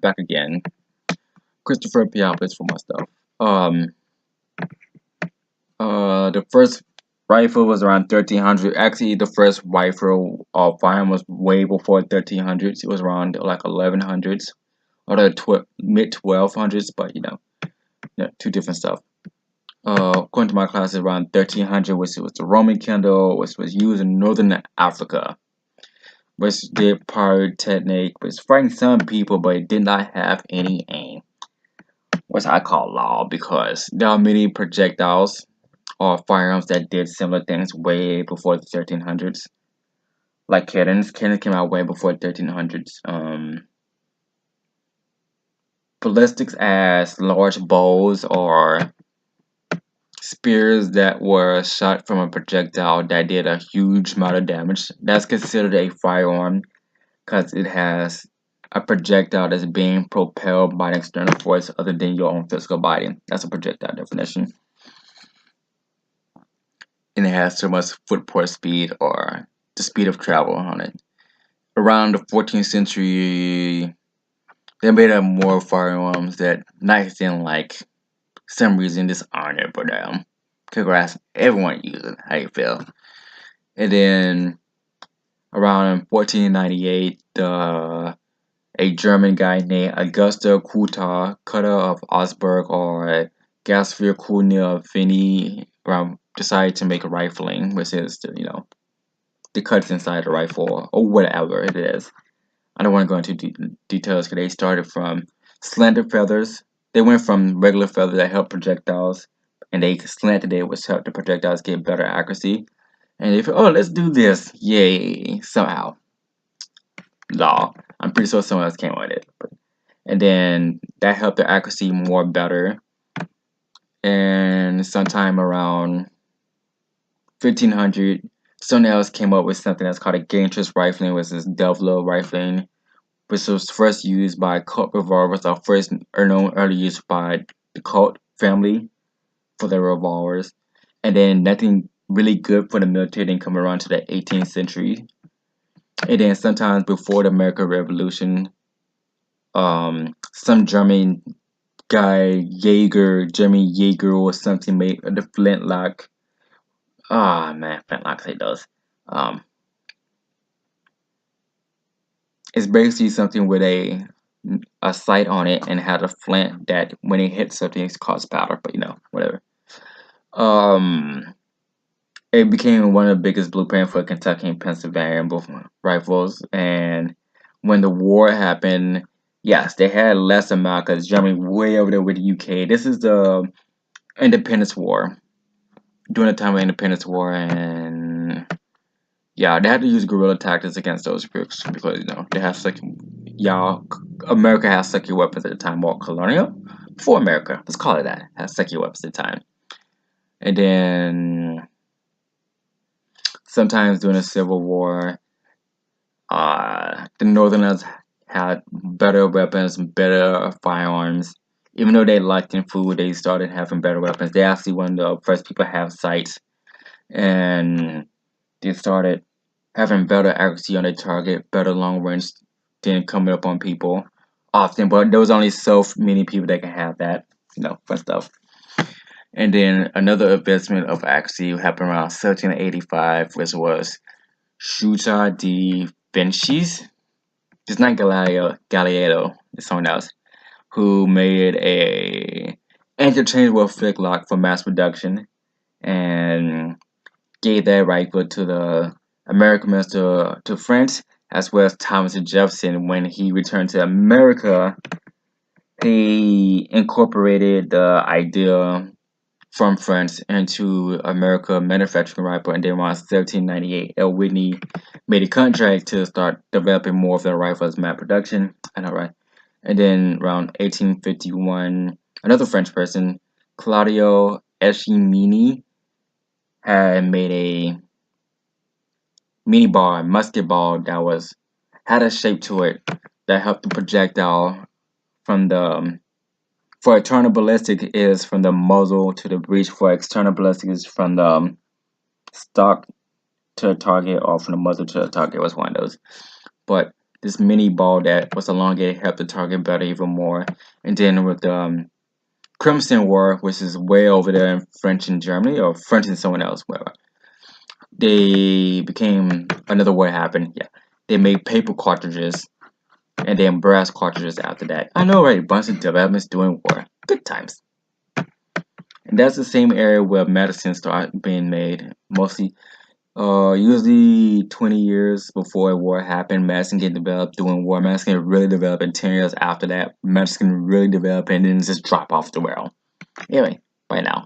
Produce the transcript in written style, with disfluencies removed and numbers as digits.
back again. Christopher Pialis for my stuff. The first rifle was around 1300. Actually, the first rifle firearm was way before 1300s. It was around like 1100s or the mid 1200s, but yeah, two different stuff. According to my class, it's around 1300, which was the Roman candle, which was used in northern Africa, which did pyrotechnic, which frightened some people, but it did not have any aim, which I call law because there are many projectiles or firearms that did similar things way before the 1300s. Like cannons. Cannons came out way before 1300s. Ballistics as large bows or spears that were shot from a projectile that did a huge amount of damage. That's considered a firearm because it has a projectile that's being propelled by an external force other than your own physical body. That's a projectile definition. And it has so much footport speed or the speed of travel on it. Around the 14th century, they made up more firearms that knights didn't like. Some reason this honor, but congrats, everyone uses it. How you feel? And then around 1498, a German guy named Augusta Kuta, cutter of Augsburg or Gasfier Kunil Finney, decided to make a rifling, which is the cuts inside the rifle or whatever it is. I don't want to go into details because they started from slender feathers. They went from regular feathers that help projectiles, and they slanted it, which helped the projectiles get better accuracy. And they thought, oh, let's do this, yay! Somehow, law. I'm pretty sure someone else came with it, and then that helped the accuracy more better. And sometime around 1500, someone else came up with something that's called a gaintress rifling, which is Devlo rifling, which was first used by Colt revolvers, or first known early use by the Colt family for their revolvers. And then nothing really good for the military didn't come around to the 18th century. And then sometimes before the American Revolution, some German guy, German Jaeger or something made the flintlock. Ah, man, flintlock say those. It's basically something with a sight on it and had a flint that when it hits something it causes powder, but whatever. It became one of the biggest blueprints for Kentucky and Pennsylvania both rifles, and when the war happened, yes, they had less amount because Germany way over there with the UK. This is the Independence War. During the time of Independence War, and yeah, they had to use guerrilla tactics against those groups because they have such America has sucky weapons at the time, more colonial. For America, let's call it that, has sucky weapons at the time. And then sometimes during the Civil War, the Northerners had better weapons, better firearms. Even though they liked in food, they started having better weapons. They actually one of the first people to have sights, and they started having better accuracy on their target, better long range than coming up on people often. But there was only so many people that can have that, fun stuff. And then another advancement of accuracy happened around 1785, which was Schuster de Vincis. It's not Galileo, it's someone else who made a interchangeable flintlock for mass production and gave that rifle to the Americans to France, as well as Thomas Jefferson. When he returned to America, he incorporated the idea from France into America manufacturing rifle, and then around 1798, L. Whitney made a contract to start developing more of their rifles mass production. I know, right? And then around 1851, another French person, Claudio Eschimini, had made a mini ball, musket ball that had a shape to it that helped the projectile from the for internal ballistic is from the muzzle to the breech. For external ballistic is from the stock to the target or from the muzzle to the target. Was one of those. But this mini ball that was elongated helped the target better even more. And then with the Crimson War, which is way over there in French and Germany, or French and someone else, whatever. They became another war happened. Yeah, they made paper cartridges and then brass cartridges after that. I know, right? A bunch of developments during war. Good times. And that's the same area where medicine started being made. Mostly, usually 20 years before a war happened, medicine get developed during war. Medicine really developed, and 10 years after that, medicine really developed, and then just drop off the world. Anyway, bye now.